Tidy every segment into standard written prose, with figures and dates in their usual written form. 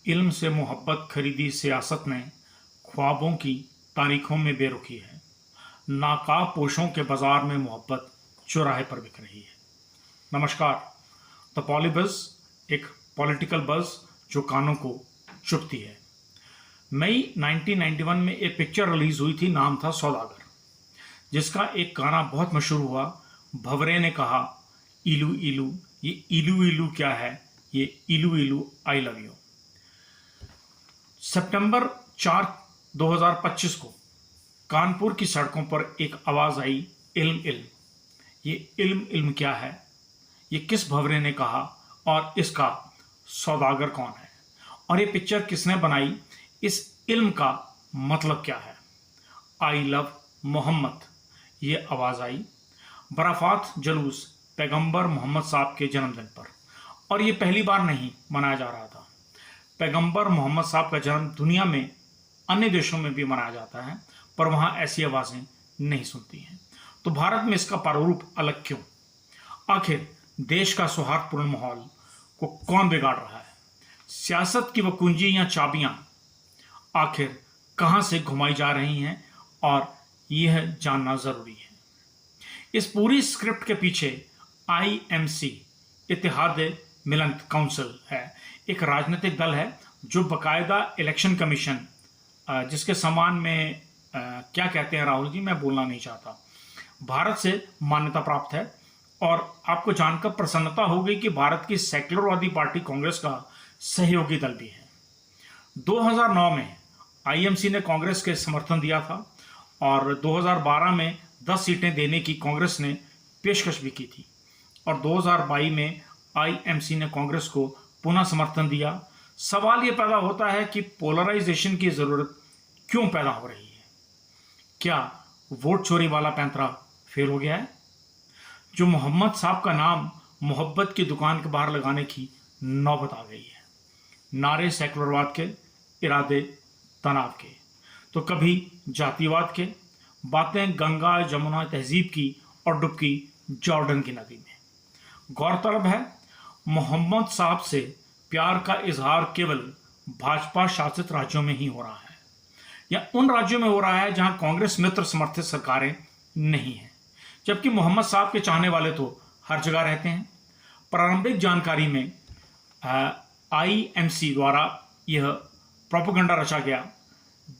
इल्म से मोहब्बत खरीदी सियासत ने ख्वाबों की तारीखों में बेरुखी है। नाकाब पोशों के बाजार में मोहब्बत चौराहे पर बिक रही है। नमस्कार। द पॉलीबज़, एक पॉलिटिकल बज़ जो कानों को चुभती है। मई 1991 में एक पिक्चर रिलीज हुई थी, नाम था सौदागर, जिसका एक गाना बहुत मशहूर हुआ। भंवरे ने कहा इलू इलू, ये इलू इलू क्या है, ये इलू इलू आई लव यू। सितंबर 4, 2025 को कानपुर की सड़कों पर एक आवाज़ आई, इल्म इल्म। ये इल्म इल्म क्या है, ये किस भंवरे ने कहा और इसका सौदागर कौन है, और ये पिक्चर किसने बनाई, इस इल्म का मतलब क्या है। आई लव मोहम्मद, ये आवाज़ आई बराफात जुलूस पैगंबर मोहम्मद साहब के जन्मदिन पर, और ये पहली बार नहीं मनाया जा रहा था। पैगंबर मोहम्मद साहब का जन्म दुनिया में अन्य देशों में भी मनाया जाता है, पर वहाँ ऐसी आवाज़ें नहीं सुनती हैं। तो भारत में इसका प्रारूप अलग क्यों? आखिर देश का सौहार्दपूर्ण माहौल को कौन बिगाड़ रहा है? सियासत की वो कुंजी या चाबियां आखिर कहाँ से घुमाई जा रही हैं, और यह जानना ज़रूरी है। इस पूरी स्क्रिप्ट के पीछे IMC, इत्तेहाद मिलत काउंसिल है, एक राजनीतिक दल है जो बाकायदा इलेक्शन कमीशन, जिसके समान में क्या कहते हैं राहुल जी, मैं बोलना नहीं चाहता, भारत से मान्यता प्राप्त है। और आपको जानकर प्रसन्नता होगी कि भारत की सेक्युलरवादी पार्टी कांग्रेस का सहयोगी दल भी है। 2009 में IMC ने कांग्रेस के समर्थन दिया था, और 2012 में 10 सीटें देने की कांग्रेस ने पेशकश भी की थी, और 2022 में IMC ने कांग्रेस को पुनः समर्थन दिया। सवाल ये पैदा होता है कि पोलराइजेशन की ज़रूरत क्यों पैदा हो रही है? क्या वोट चोरी वाला पैंतरा फेल हो गया है? जो मोहम्मद साहब का नाम मोहब्बत की दुकान के बाहर लगाने की नौबत आ गई है। नारे सेकुलरवाद के, इरादे तनाव के, तो कभी जातिवाद के, बातें गंगा जमुना तहजीब की और डुबकी जॉर्डन की नदी में। गौरतलब है, मोहम्मद साहब से प्यार का इजहार केवल भाजपा शासित राज्यों में ही हो रहा है, या उन राज्यों में हो रहा है जहां कांग्रेस मित्र समर्थित सरकारें नहीं हैं, जबकि मोहम्मद साहब के चाहने वाले तो हर जगह रहते हैं। प्रारंभिक जानकारी में IMC द्वारा यह प्रोपेगेंडा रचा गया,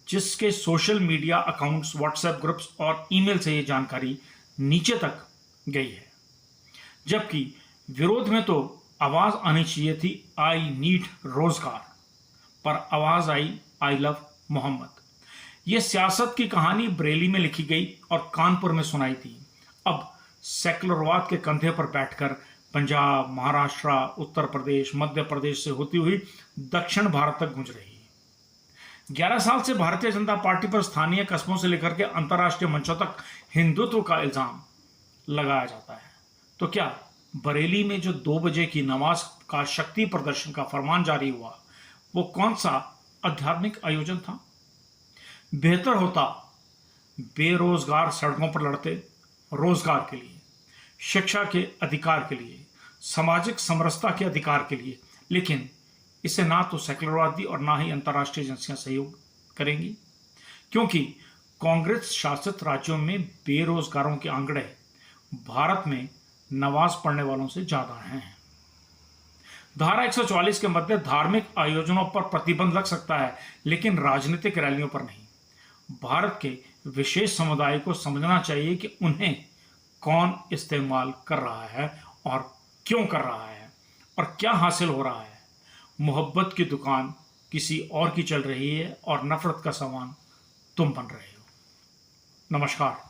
जिसके social media accounts, WhatsApp groups और ईमेल से यह जानकारी नीचे तक गई है। जबकि विरोध में तो आवाज़ आनी चाहिए थी आई नीड रोजगार, पर आवाज़ आई आई लव मोहम्मद। यह सियासत की कहानी बरेली में लिखी गई और कानपुर में सुनाई थी। अब सेकुलरवाद के कंधे पर बैठकर पंजाब, महाराष्ट्र, उत्तर प्रदेश, मध्य प्रदेश से होती हुई दक्षिण भारत तक गूंज रही है। 11 साल से भारतीय जनता पार्टी पर स्थानीय कस्बों से लेकर के अंतर्राष्ट्रीय मंचों तक हिंदुत्व का इल्जाम लगाया जाता है। तो क्या बरेली में जो 2 बजे की नमाज का शक्ति प्रदर्शन का फरमान जारी हुआ, वो कौन सा आध्यात्मिक आयोजन था? बेहतर होता बेरोजगार सड़कों पर लड़ते रोजगार के लिए, शिक्षा के अधिकार के लिए, सामाजिक समरसता के अधिकार के लिए, लेकिन इसे ना तो सेकुलरवादी और ना ही अंतर्राष्ट्रीय एजेंसियां सहयोग करेंगी, क्योंकि कांग्रेस शासित राज्यों में बेरोजगारों के आंकड़े भारत में नमाज पढ़ने वालों से ज़्यादा हैं। धारा 144 के मध्य धार्मिक आयोजनों पर प्रतिबंध लग सकता है, लेकिन राजनीतिक रैलियों पर नहीं। भारत के विशेष समुदाय को समझना चाहिए कि उन्हें कौन इस्तेमाल कर रहा है और क्यों कर रहा है, और क्या हासिल हो रहा है। मोहब्बत की दुकान किसी और की चल रही है, और नफरत का सामान तुम बन रहे हो। नमस्कार।